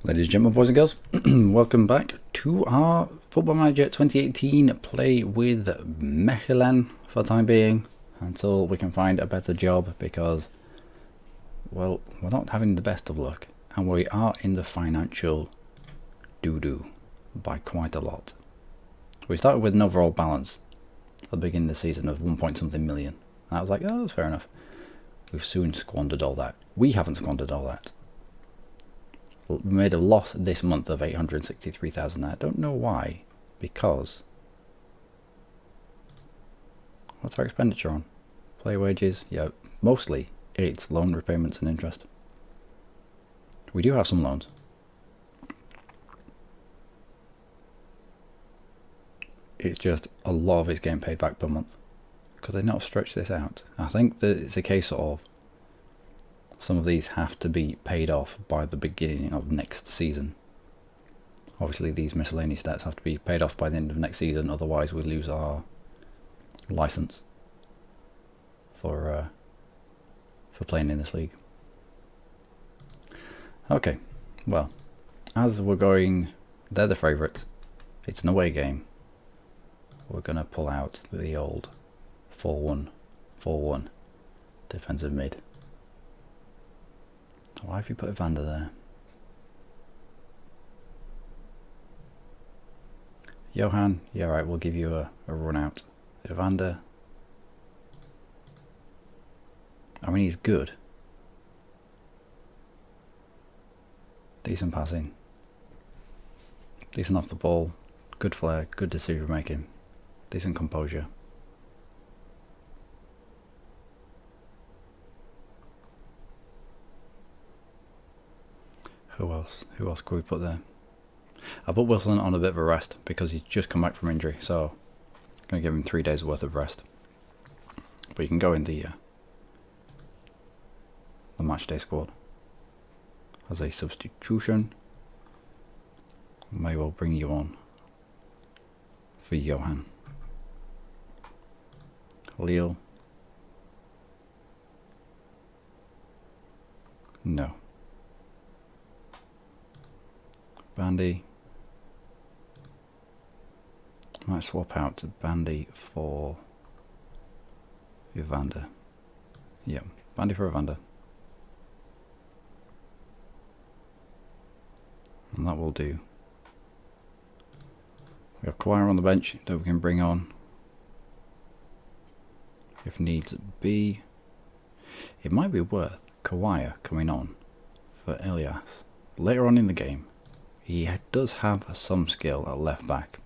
Ladies and gentlemen, boys and girls, welcome back to our Football Manager 2018 play with Mechelen for the time being, until we can find a better job, because, well, we're not having the best of luck, and we are in the financial doo-doo by quite a lot. We started with an overall balance at the beginning of the season of 1 point something million, and I was like, oh, that's fair enough. We've soon squandered all that. We haven't squandered all that. We made a loss this month of 863,000. I don't know why, because what's our expenditure on? Player wages, yeah, mostly it's loan repayments and interest. We do have some loans. It's just a lot of it's getting paid back per month, because they not stretch this out. I think that it's a case of some of these have to be paid off by the beginning of next season. Obviously these miscellaneous debts have to be paid off by the end of next season, otherwise we lose our license for playing in this league. Okay, well, as we're going, they're the favourites, it's an away game, we're going to pull out the old 4-1-4-1 defensive mid. Why have you put Evander there? Johan, yeah, right, we'll give you a run out. Evander, I mean, he's good. Decent passing. Decent off the ball. Good flair, good decision making. Decent composure. Who else? Who else could we put there? I put Wilson on a bit of a rest because he's just come back from injury, so I'm going to give him 3 days worth of rest. But you can go in the match day squad as a substitution. May well bring you on for Johan. Leo. No. Bandy. Might swap out Bandy for Evander. Yeah, Bandy for Evander. And that will do. We have Kawhi on the bench that we can bring on if needs be. It might be worth Kawhi coming on for Elias later on in the game. He does have some skill at left back,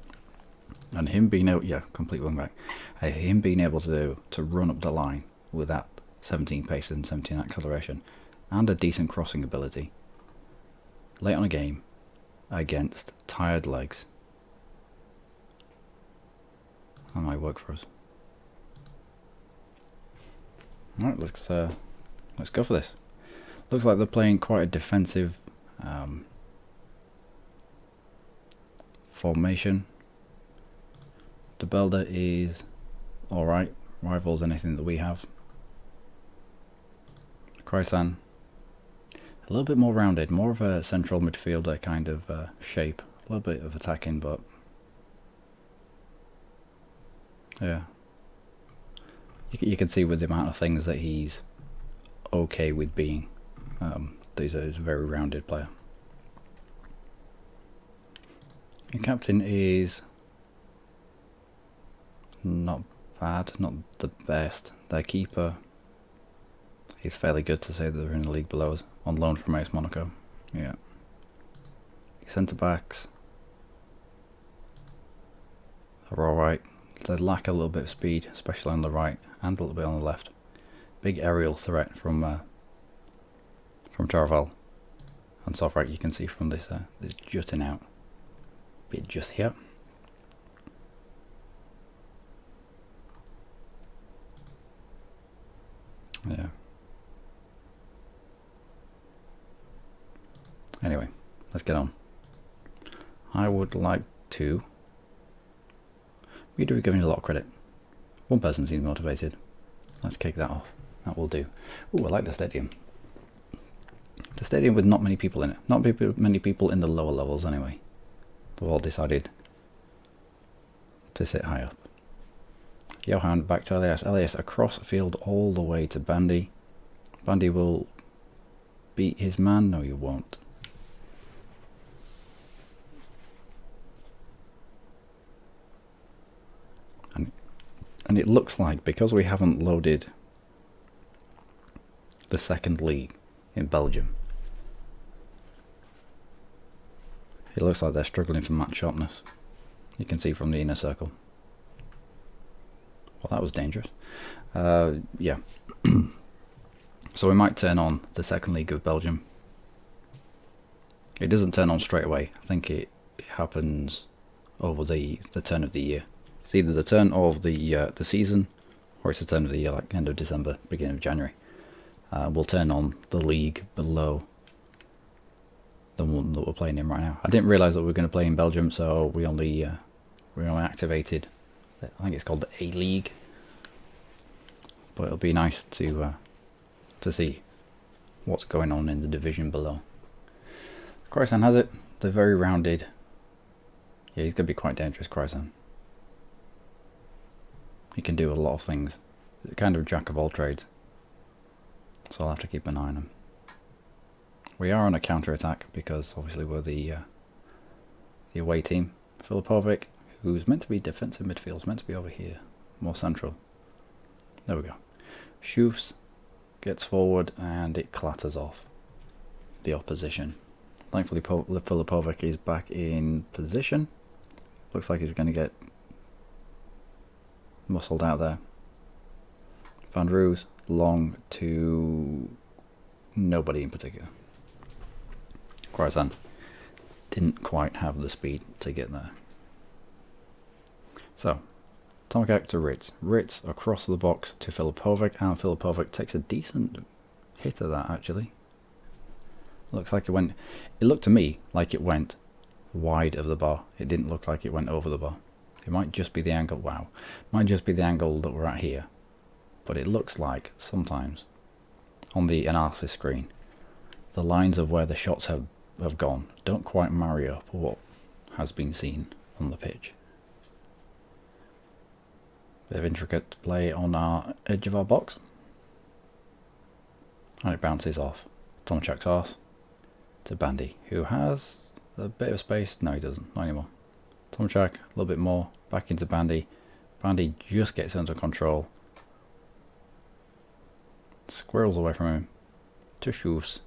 and him being able, yeah, complete wing back, him being able to run up the line with that 17 pace and 17 acceleration, and a decent crossing ability late on a game against tired legs, that might work for us. All right, let's go for this. Looks like they're playing quite a defensive formation. The builder is alright, rivals anything that we have. Krysan, a little bit more rounded, more of a central midfielder kind of shape, a little bit of attacking, but yeah, you can see with the amount of things that he's okay with being, he's a very rounded player. Your captain is not bad, not the best. Their keeper is fairly good, to say that they're in the league below us, on loan from AS Monaco. Yeah. Centre backs are alright. They lack a little bit of speed, especially on the right and a little bit on the left. Big aerial threat from Charvel. And top right, you can see from this jutting out bit just here. Yeah. Anyway, let's get on. I would like to. We do give me a lot of credit. One person seems motivated. Let's kick that off. That will do. Ooh, I like the stadium. The stadium with not many people in it. Not many people in the lower levels anyway. They've all decided to sit high up. Johan back to Elias. Elias across field all the way to Bandy. Bandy will beat his man. No, you won't. And it looks like, because we haven't loaded the second league in Belgium, it looks like they're struggling for match sharpness. You can see from the inner circle. Well, that was dangerous. Yeah. So we might turn on the second league of Belgium. It doesn't turn on straight away. I think it happens over the turn of the year. It's either the turn of the season, or it's the turn of the year, like end of December, beginning of January. We'll turn on the league below the one that we're playing in right now. I didn't realise that we were going to play in Belgium, so we only activated, I think it's called the A League. But it'll be nice to see what's going on in the division below. Croissant has it. They're very rounded. Yeah, he's going to be quite dangerous, Croissant. He can do a lot of things. He's a kind of jack of all trades. So I'll have to keep an eye on him. We are on a counter-attack because obviously we're the away team. Filipovic, who's meant to be defensive midfield, is meant to be over here, more central. There we go. Schoofs gets forward and it clatters off the opposition. Thankfully Filipovic is back in position. Looks like he's going to get muscled out there. Van Roos long to nobody in particular. Croissant didn't quite have the speed to get there. So, Tomikak to Ritz. Ritz across the box to Filipovic, and Filipovic takes a decent hit of that actually. Looks like it went, it looked to me like it went wide of the bar. It didn't look like it went over the bar. It might just be the angle, wow. Might just be the angle that we're at here. But it looks like sometimes on the analysis screen, the lines of where the shots have gone don't quite marry up with what has been seen on the pitch. Bit of intricate play on our edge of our box. And it bounces off Tomczak's arse to Bandy, who has a bit of space. No, he doesn't, not anymore. Tomczak, a little bit more, back into Bandy. Bandy just gets under control. Squirrels away from him to Schoofs.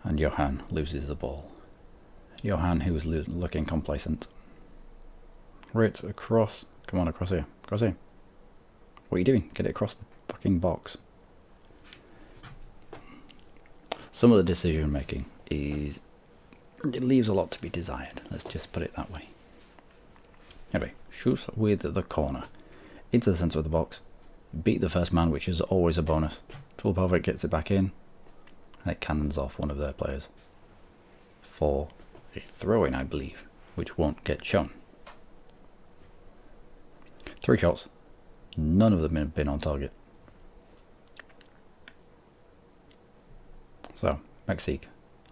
And Johan loses the ball. Johan, who was looking complacent. Ritz across. Come on, across here. Across here. What are you doing? Get it across the fucking box. Some of the decision making is... it leaves a lot to be desired. Let's just put it that way. Anyway, shoots with the corner. Into the centre of the box. Beat the first man, which is always a bonus. Filipovic gets it back in. And it cannons off one of their players. For a throw-in, I believe. Which won't get shown. 3 shots. None of them have been on target. So, Mexique.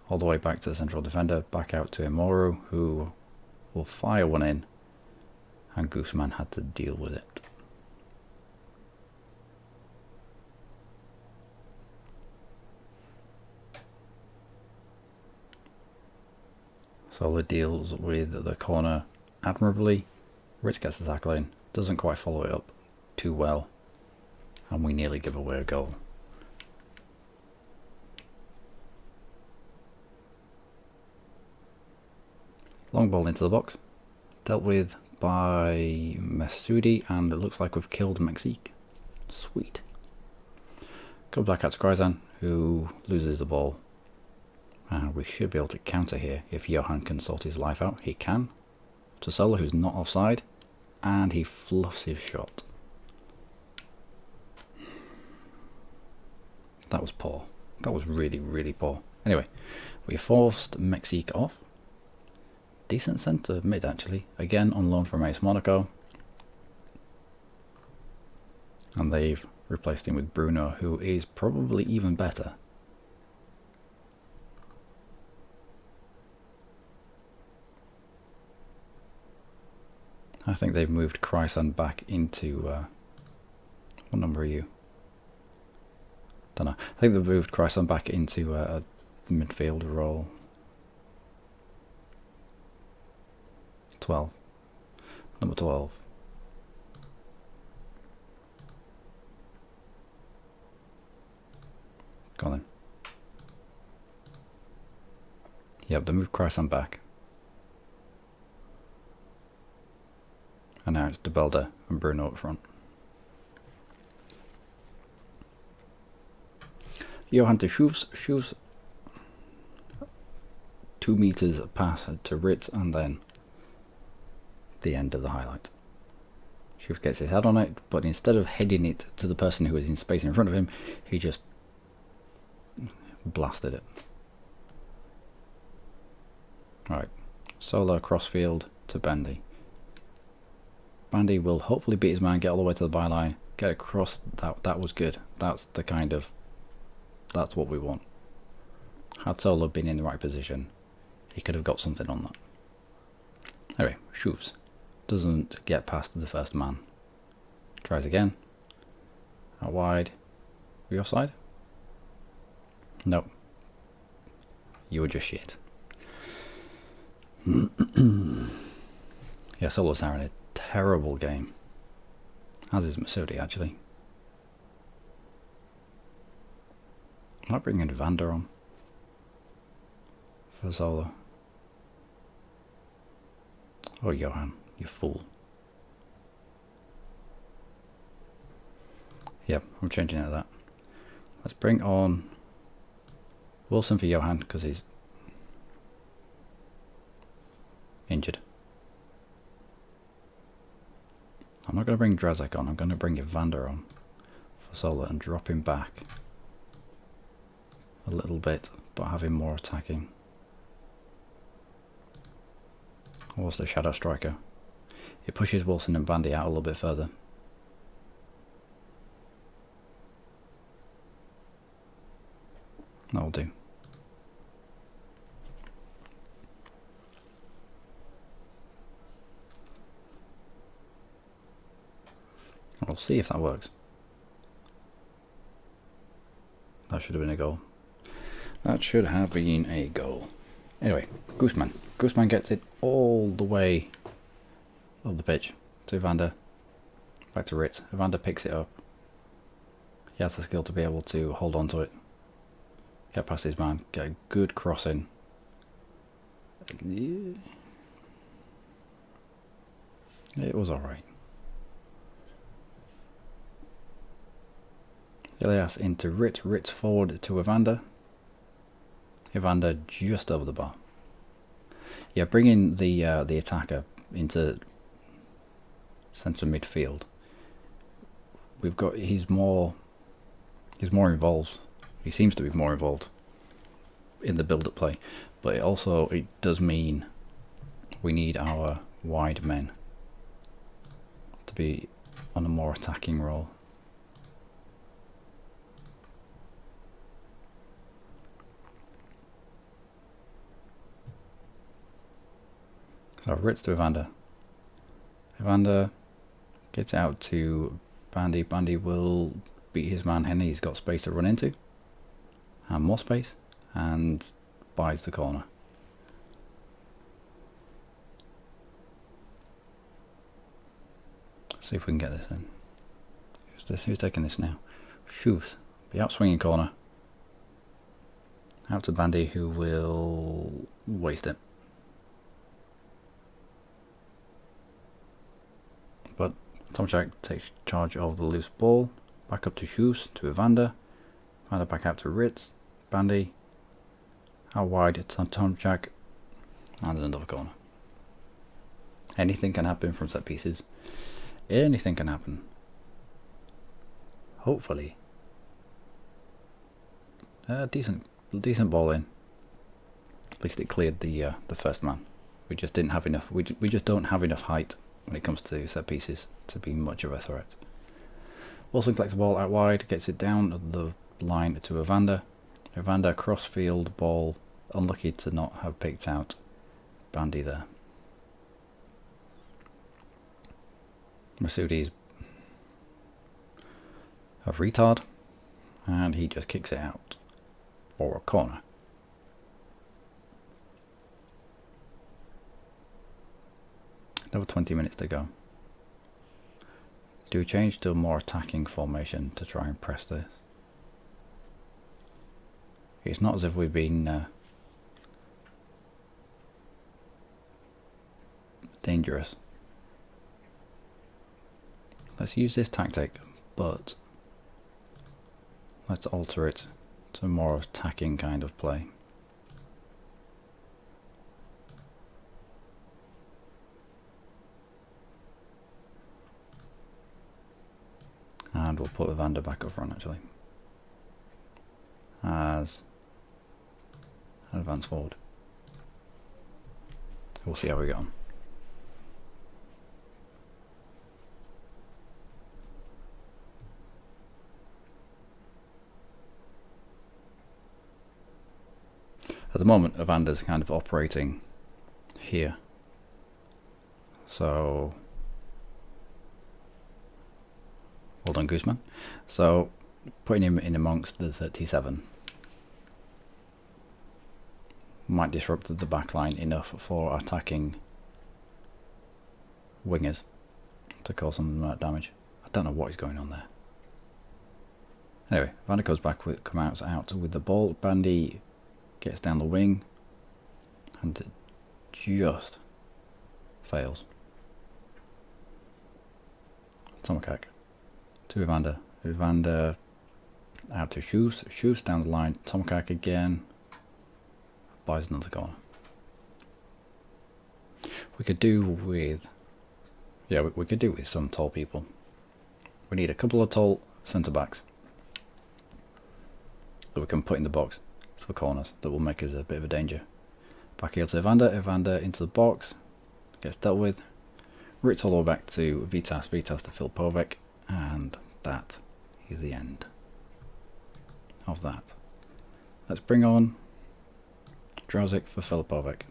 All the way back to the central defender. Back out to Imoru, who will fire one in. And Guzman had to deal with it. Sola deals with the corner admirably. Ritz gets the tackle in. Doesn't quite follow it up too well. And we nearly give away a goal. Long ball into the box. Dealt with by Mesudi, and it looks like we've killed Mexique. Sweet. Comes back out to Croissant, who loses the ball. And we should be able to counter here if Johan can sort his life out. He can. To Sola, who's not offside. And he fluffs his shot. That was poor. That was really, really poor. Anyway, we forced Mexique off. Decent centre mid, actually. Again, on loan from AS Monaco. And they've replaced him with Bruno, who is probably even better I think they've moved Krysan back into... what number are you? Don't know. I think they've moved Krysan back into a midfield role. 12. Number 12. Go on then. Yep, they moved Krysan back. And now it's De Belder and Bruno up front. Johan to Schufs. Schufs 2 meters pass to Ritz, and then the end of the highlight. Schufs gets his head on it, but instead of heading it to the person who was in space in front of him, he just blasted it. Right, Sola crossfield to Bandy. Bandy will hopefully beat his man, get all the way to the byline, get across. That was good. That's the kind of, that's what we want. Had Sola been in the right position, he could have got something on that. Anyway, Schufs doesn't get past the first man. Tries again. Out wide. Are you offside? Nope. You were just shit. Yeah, Solo's having a terrible game. As is Masudi, actually. I might bring in Vander on for Zola. Oh, Johan, you fool. Yep, I'm changing it to that. Let's bring on Wilson for Johan, because he's injured. I'm not going to bring Drazek on, I'm going to bring Evander on for Zola and drop him back a little bit, but have him more attacking. What's the shadow striker? It pushes Wilson and Bandy out a little bit further. That'll do. We'll see if that works. That should have been a goal. That should have been a goal. Anyway, Gooseman. Gooseman gets it all the way up the pitch to Evander. Back to Ritz. Evander picks it up. He has the skill to be able to hold on to it. Get past his man. Get a good cross in. It was alright. Elias into Ritz. Ritz forward to Evander. Evander just over the bar. Yeah, bringing the attacker into centre midfield. We've got he's more involved. He seems to be more involved in the build-up play, but it does mean we need our wide men to be on a more attacking role. So Ritz to Evander. Evander gets out to Bandy. Bandy will beat his man Henny. He's got space to run into. And more space. And buys the corner. Let's see if we can get this in. Who's this? Who's taking this now? Schufs. The out swinging corner. Out to Bandy, who will waste it. But Tomczak takes charge of the loose ball. Back up to Schufs, to Evander. Evander back out to Ritz. Bandy. Out wide to Tomczak. And another corner. Anything can happen from set pieces. Anything can happen. Hopefully. Decent ball in. At least it cleared the first man. We just didn't have enough. We just don't have enough height when it comes to set pieces to be much of a threat. Wilson collects the ball out wide, gets it down the line to Evander. Evander cross-field ball, unlucky to not have picked out Bandy there. Masudi's a retard, and he just kicks it out for a corner. Another 20 minutes to go. Do we change to a more attacking formation to try and press this? It's not as if we've been dangerous. Let's use this tactic, but let's alter it to a more attacking kind of play. And we'll put Evander back up front actually, as an advance forward. We'll see how we go on. At the moment, Evander's kind of operating here, so well done, Gooseman. So putting him in amongst the 37 might disrupt the back line enough for attacking wingers to cause some damage. I don't know what is going on there. Anyway, Evander goes back with, comes out with the ball. Bandy gets down the wing and just fails. Tomahawk to Evander. Evander out to Shoes. Shoes down the line. Tomahawk again. Buys another corner. We could do with... yeah, we could do with some tall people. We need a couple of tall centre backs that we can put in the box for corners that will make us a bit of a danger. Back here to Evander. Evander into the box. Gets dealt with. Routes all the way back to Vitas. Vitas to Filipovic. And that is the end of that. Let's bring on Drazic for Filipovic.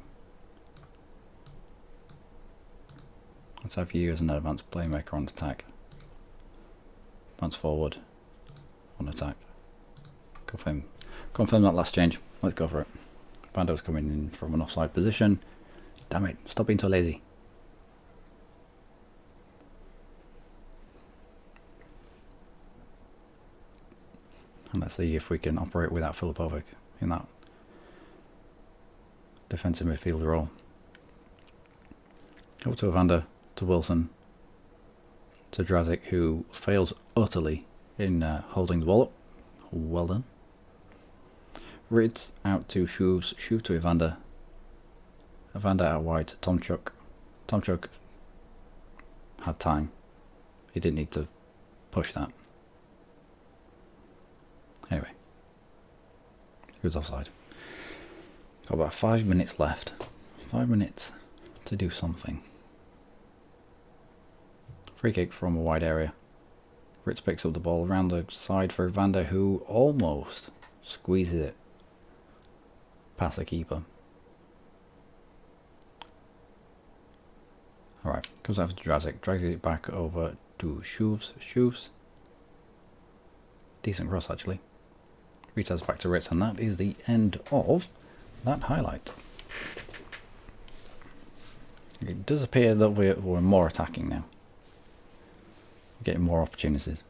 Let's have you as an advanced playmaker on attack. Advance forward on attack. Confirm that last change. Let's go for it. Bando's coming in from an offside position. Damn it, stop being so lazy. And let's see if we can operate without Filipovic in that defensive midfield role. Up to Evander, to Wilson, to Drazic, who fails utterly in holding the ball up. Well done. Ritz out to Shoes, Shoes to Evander. Evander out wide to Tomchuk. Tomchuk had time. He didn't need to push that. Anyway, he was offside. Got about 5 minutes left. 5 minutes to do something. Free kick from a wide area. Ritz picks up the ball around the side for Evander, who almost squeezes it past the keeper. Alright, comes out to Drazic, drags it back over to Shoes. Shoes. Decent cross actually. Returns back to Ritz, and that is the end of that highlight. It does appear that we're more attacking now. We're getting more opportunities.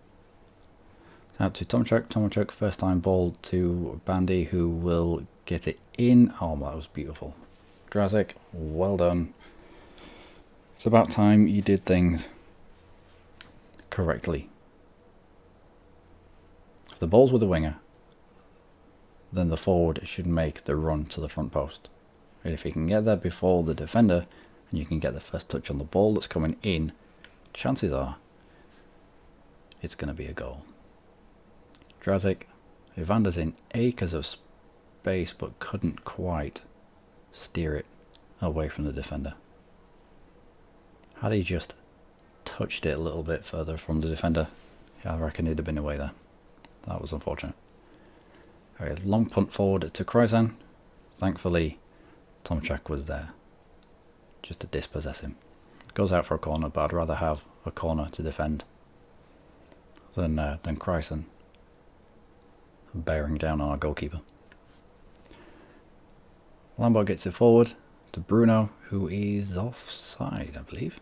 Out to Tomchuk. Tomchuk, first time ball to Bandy, who will get it in. Oh, that was beautiful. Drazic, well done. It's about time you did things correctly. If the ball's with the winger, then the forward should make the run to the front post. And if he can get there before the defender, and you can get the first touch on the ball that's coming in, chances are it's going to be a goal. Drazic, Evander's in acres of space but couldn't quite steer it away from the defender. Had he just touched it a little bit further from the defender, yeah, I reckon he'd have been away there. That was unfortunate. Very long punt forward to Kroisan. Thankfully, Tomchak was there just to dispossess him. goes out for a corner, but I'd rather have a corner to defend than Chryson bearing down on our goalkeeper. Lambo gets it forward to Bruno, who is offside, I believe.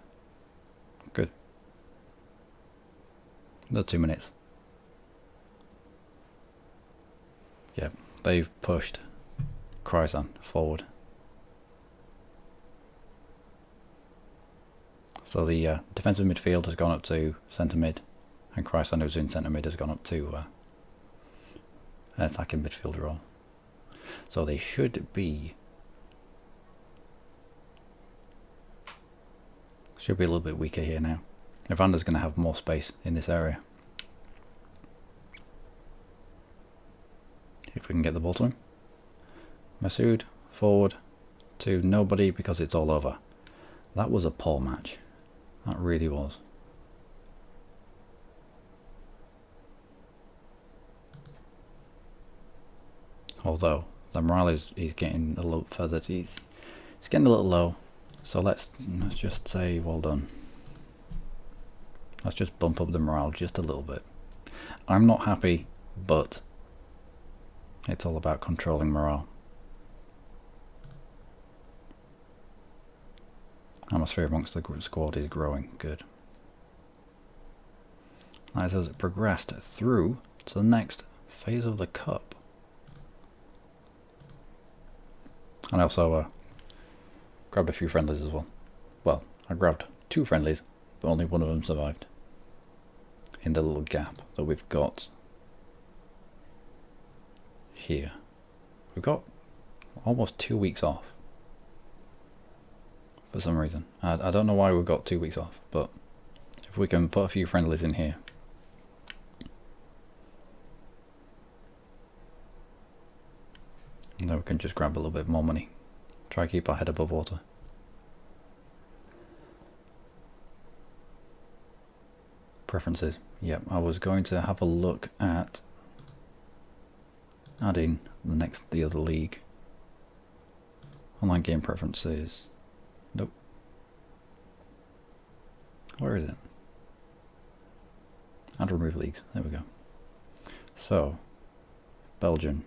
Good. Another 2 minutes. Yeah, they've pushed Chryson forward. So the defensive midfield has gone up to centre mid, and Chryson, who's in centre mid, has gone up to an attacking midfield role. So they should be a little bit weaker here now. Evander's going to have more space in this area. If we can get the ball to him. Masood forward to nobody because it's all over. That was a poor match. That really was. Although the morale is getting a little further. He's getting a little low. So let's just say well done. Let's just bump up the morale just a little bit. I'm not happy, but it's all about controlling morale. Atmosphere amongst the squad is growing. Good. As it progressed through to the next phase of the cup. And I also grabbed a few friendlies as well. Well, I grabbed 2 friendlies, but only one of them survived. In the little gap that we've got here. We've got almost 2 weeks off. For some reason. I don't know why we've got 2 weeks off, but if we can put a few friendlies in here. And then we can just grab a little bit more money. Try to keep our head above water. Preferences. Yep, I was going to have a look at adding the other league. Online game preferences. Nope. Where is it? Add remove leagues. There we go. So, Belgium.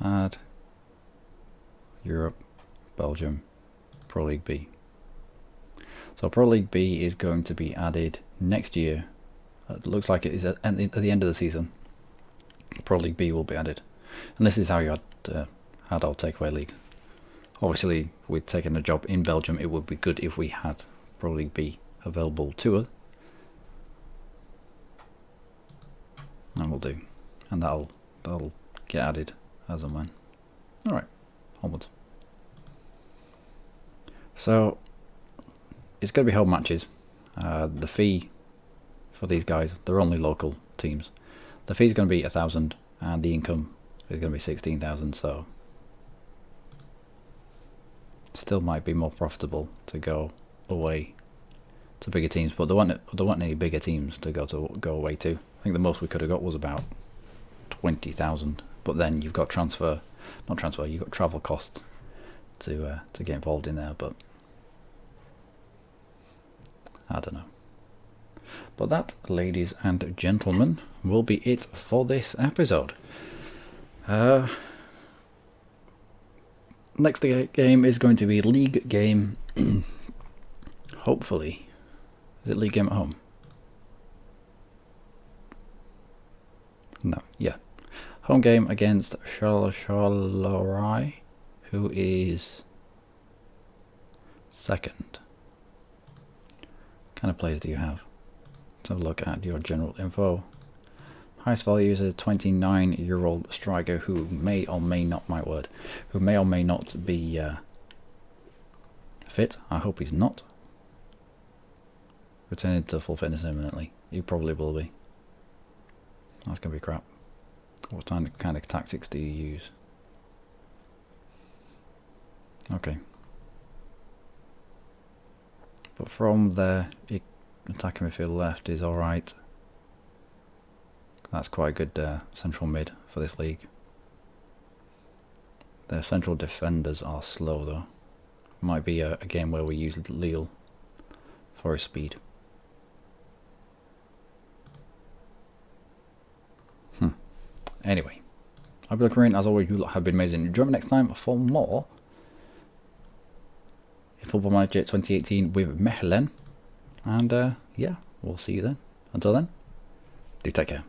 Add Europe, Belgium, Pro League B. So Pro League B is going to be added next year. It looks like it is at the end of the season. Pro League B will be added. And this is how you add our takeaway league. Obviously, with taking a job in Belgium, it would be good if we had Pro League B available to us. And we'll do. And that'll get added as and when. Alright, onwards. So, it's going to be home matches. The fee for these guys, they're only local teams. The fee is going to be 1,000 and the income is going to be 16,000, so still might be more profitable to go away to bigger teams, but there weren't any bigger teams to go away to. I think the most we could have got was about 20,000, but then you've got you've got travel costs to get involved in there, but I don't know. But that, ladies and gentlemen, will be it for this episode. Next game is going to be league game. Hopefully. Is it league game at home? No, yeah. Home game against Charleroi, who is second. What kind of players do you have? Let's have a look at your general info. Highest value is a 29-year-old striker who may or may not, my word, who may or may not be fit. I hope he's not. Returning to full fitness imminently. He probably will be. That's going to be crap. What kind of tactics do you use? Okay. But from there, attacking midfield left is alright. That's quite a good central mid for this league. Their central defenders are slow though. Might be a game where we use Lille for his speed. Anyway, I've been Luckymarine. As always, you lot have been amazing. Join me next time for more Football Manager 2018 with Mechelen. And yeah, we'll see you then. Until then, do take care.